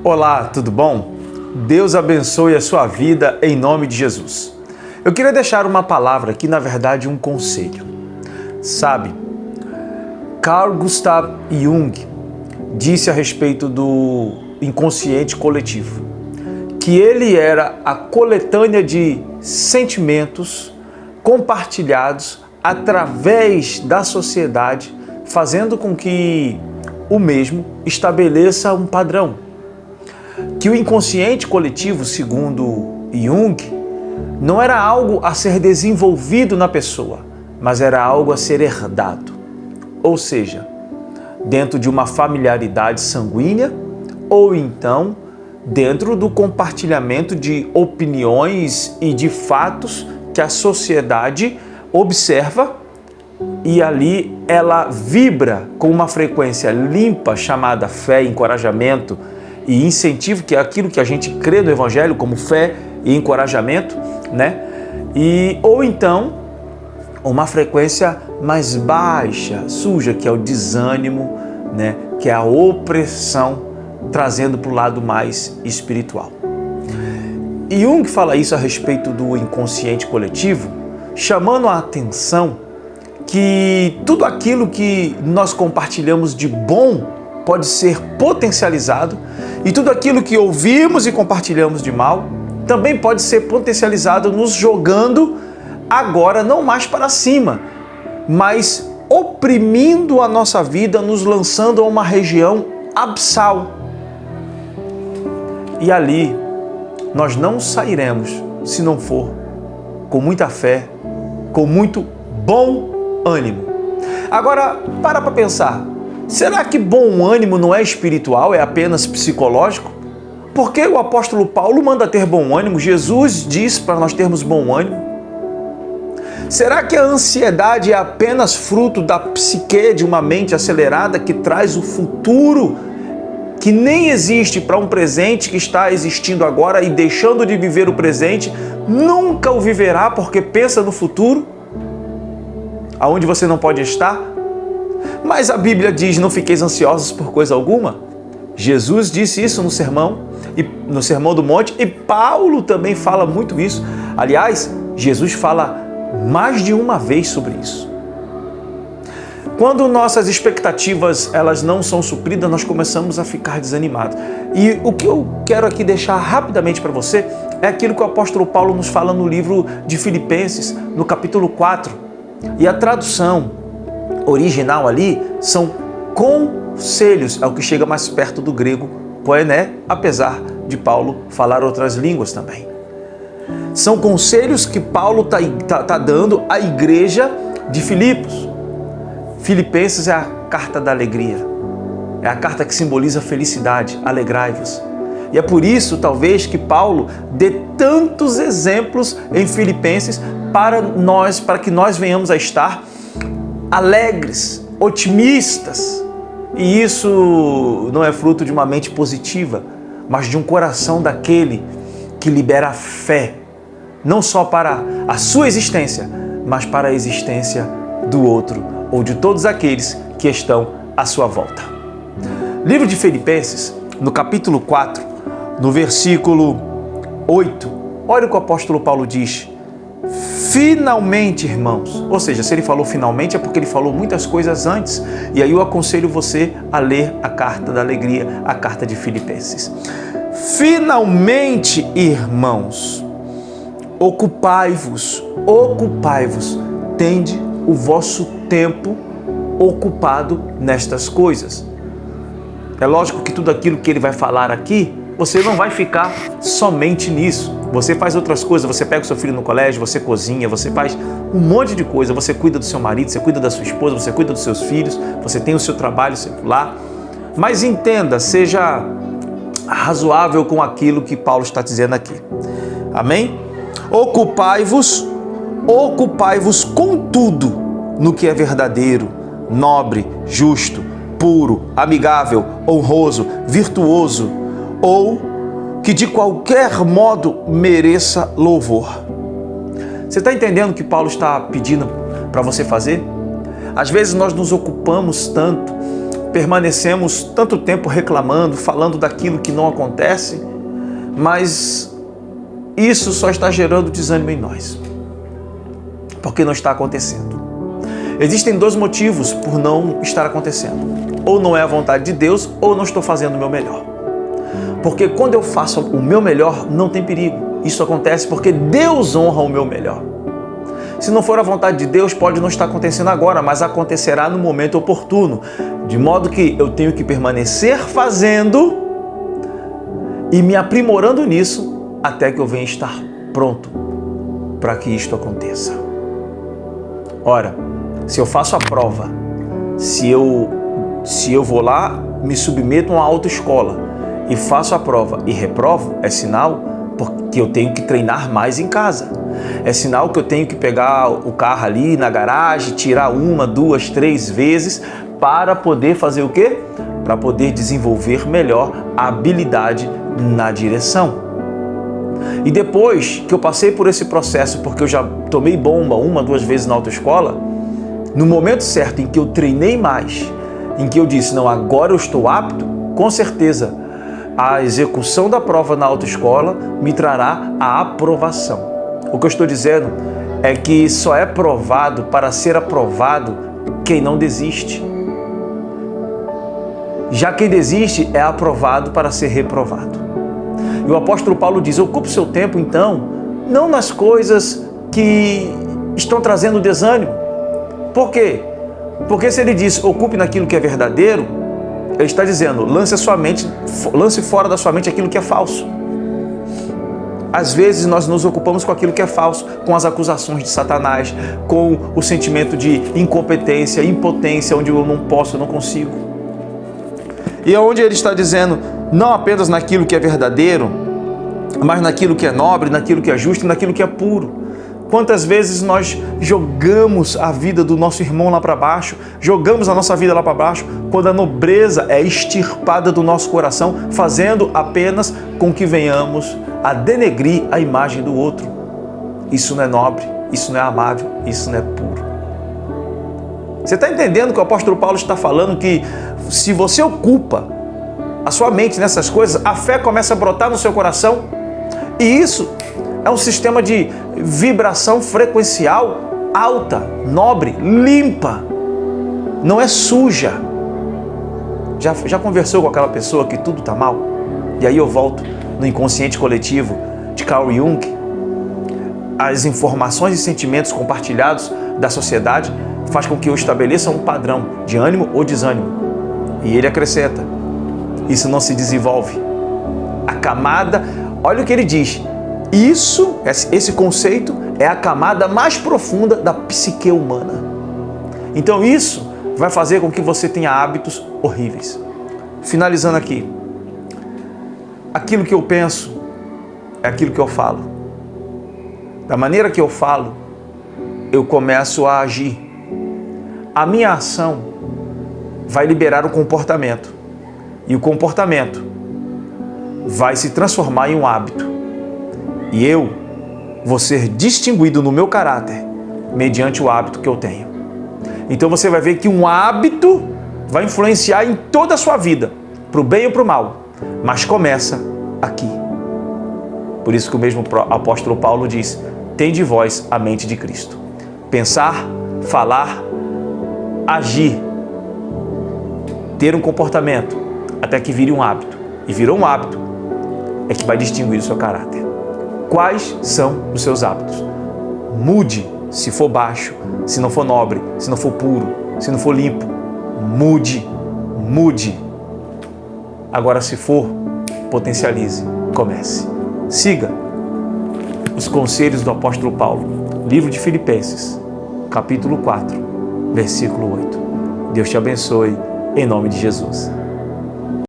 Olá, tudo bom? Deus abençoe a sua vida em nome de Jesus. Eu queria deixar uma palavra aqui, na verdade um conselho. Sabe, Carl Gustav Jung disse a respeito do inconsciente coletivo, que ele era a coletânea de sentimentos compartilhados através da sociedade, fazendo com que o mesmo estabeleça um padrão. Que o inconsciente coletivo, segundo Jung, não era algo a ser desenvolvido na pessoa, mas era algo a ser herdado. Ou seja, dentro de uma familiaridade sanguínea ou então dentro do compartilhamento de opiniões e de fatos que a sociedade observa e ali ela vibra com uma frequência limpa chamada fé, encorajamento e incentivo, que é aquilo que a gente crê no Evangelho como fé e encorajamento, né? Ou então uma frequência mais baixa, suja, que é o desânimo, né? Que é a opressão, trazendo para o lado mais espiritual. E Jung fala isso a respeito do inconsciente coletivo, chamando a atenção que tudo aquilo que nós compartilhamos de bom pode ser potencializado e tudo aquilo que ouvimos e compartilhamos de mal também pode ser potencializado, nos jogando agora não mais para cima, mas oprimindo a nossa vida, nos lançando a uma região abissal. E ali nós não sairemos se não for com muita fé, com muito bom ânimo. Agora, para pensar. Será que bom ânimo não é espiritual, é apenas psicológico? Por que o apóstolo Paulo manda ter bom ânimo? Jesus diz para nós termos bom ânimo. Será que a ansiedade é apenas fruto da psique de uma mente acelerada que traz o futuro que nem existe para um presente que está existindo agora e deixando de viver o presente, nunca o viverá porque pensa no futuro, aonde você não pode estar? Mas a Bíblia diz, não fiqueis ansiosos por coisa alguma. Jesus disse isso no Sermão do Monte e Paulo também fala muito isso. Aliás, Jesus fala mais de uma vez sobre isso. Quando nossas expectativas elas não são supridas, nós começamos a ficar desanimados. E o que eu quero aqui deixar rapidamente para você é aquilo que o apóstolo Paulo nos fala no livro de Filipenses, no capítulo 4. E a tradução original ali são conselhos, é o que chega mais perto do grego poené, apesar de Paulo falar outras línguas também. São conselhos que Paulo tá dando à igreja de Filipos. Filipenses é a carta da alegria, é a carta que simboliza felicidade, alegrai-vos. E é por isso, talvez, que Paulo dê tantos exemplos em Filipenses para que nós venhamos a estar alegres, otimistas. E isso não é fruto de uma mente positiva, mas de um coração daquele que libera fé, não só para a sua existência, mas para a existência do outro ou de todos aqueles que estão à sua volta. Livro de Filipenses, no capítulo 4, no versículo 8, olha o que o apóstolo Paulo diz. Finalmente, irmãos, ou seja, se ele falou finalmente é porque ele falou muitas coisas antes, e aí eu aconselho você a ler a carta da alegria, a carta de Filipenses. Finalmente, irmãos, ocupai-vos, tende o vosso tempo ocupado nestas coisas. É lógico que tudo aquilo que ele vai falar aqui, você não vai ficar somente nisso. Você faz outras coisas, você pega o seu filho no colégio, você cozinha, você faz um monte de coisa, você cuida do seu marido, você cuida da sua esposa, você cuida dos seus filhos, você tem o seu trabalho secular. Mas entenda, seja razoável com aquilo que Paulo está dizendo aqui. Amém? Ocupai-vos com tudo no que é verdadeiro, nobre, justo, puro, amigável, honroso, virtuoso, ou que de qualquer modo mereça louvor. Você está entendendo o que Paulo está pedindo para você fazer? Às vezes nós nos ocupamos tanto permanecemos tanto tempo reclamando, falando daquilo que não acontece, mas isso só está gerando desânimo em nós, porque não está acontecendo. Existem dois motivos por não estar acontecendo: ou não é a vontade de Deus, ou não estou fazendo o meu melhor. Porque quando eu faço o meu melhor, não tem perigo. Isso acontece porque Deus honra o meu melhor. Se não for a vontade de Deus, pode não estar acontecendo agora, mas acontecerá no momento oportuno. De modo que eu tenho que permanecer fazendo e me aprimorando nisso até que eu venha estar pronto para que isto aconteça. Ora, se eu faço a prova, se eu vou lá, me submeto a uma autoescola e faço a prova e reprovo, é sinal porque eu tenho que treinar mais em casa. É sinal que eu tenho que pegar o carro ali na garagem, tirar 1, 2, 3 vezes para poder fazer o quê? Para poder desenvolver melhor a habilidade na direção. E depois que eu passei por esse processo, porque eu já tomei bomba 1, 2 vezes na autoescola, no momento certo em que eu treinei mais, em que eu disse, não, agora eu estou apto, com certeza a execução da prova na autoescola me trará a aprovação. O que eu estou dizendo é que só é provado para ser aprovado quem não desiste. Já quem desiste é aprovado para ser reprovado. E o apóstolo Paulo diz, ocupe o seu tempo então, não nas coisas que estão trazendo desânimo. Por quê? Porque se ele diz, ocupe naquilo que é verdadeiro, ele está dizendo, lance fora da sua mente aquilo que é falso. Às vezes nós nos ocupamos com aquilo que é falso, com as acusações de Satanás, com o sentimento de incompetência, impotência, onde eu não posso, eu não consigo. E é onde ele está dizendo, não apenas naquilo que é verdadeiro, mas naquilo que é nobre, naquilo que é justo e naquilo que é puro. Quantas vezes nós jogamos a vida do nosso irmão lá para baixo, jogamos a nossa vida lá para baixo, quando a nobreza é extirpada do nosso coração, fazendo apenas com que venhamos a denegrir a imagem do outro. Isso não é nobre, isso não é amável, isso não é puro. Você está entendendo que o apóstolo Paulo está falando que se você ocupa a sua mente nessas coisas, a fé começa a brotar no seu coração, e isso é um sistema de vibração frequencial alta, nobre, limpa, não é suja. Já conversou com aquela pessoa que tudo está mal? E aí eu volto no inconsciente coletivo de Carl Jung, as informações e sentimentos compartilhados da sociedade faz com que eu estabeleça um padrão de ânimo ou desânimo. E ele acrescenta, isso não se desenvolve. A camada, olha o que ele diz, esse conceito é a camada mais profunda da psique humana. Então isso vai fazer com que você tenha hábitos horríveis. Finalizando aqui, aquilo que eu penso é aquilo que eu falo. Da maneira que eu falo, eu começo a agir. A minha ação vai liberar o comportamento. E o comportamento vai se transformar em um hábito. E eu vou ser distinguido no meu caráter mediante o hábito que eu tenho. Então você vai ver que um hábito vai influenciar em toda a sua vida, para o bem ou para o mal, mas começa aqui. Por isso que o mesmo apóstolo Paulo diz, tende vós a mente de Cristo. Pensar, falar, agir, ter um comportamento, até que vire um hábito. E virou um hábito, é que vai distinguir o seu caráter. Quais são os seus hábitos? Mude se for baixo, se não for nobre, se não for puro, se não for limpo. Mude. Agora, se for, potencialize, comece. Siga os conselhos do apóstolo Paulo, livro de Filipenses, capítulo 4, versículo 8. Deus te abençoe, em nome de Jesus.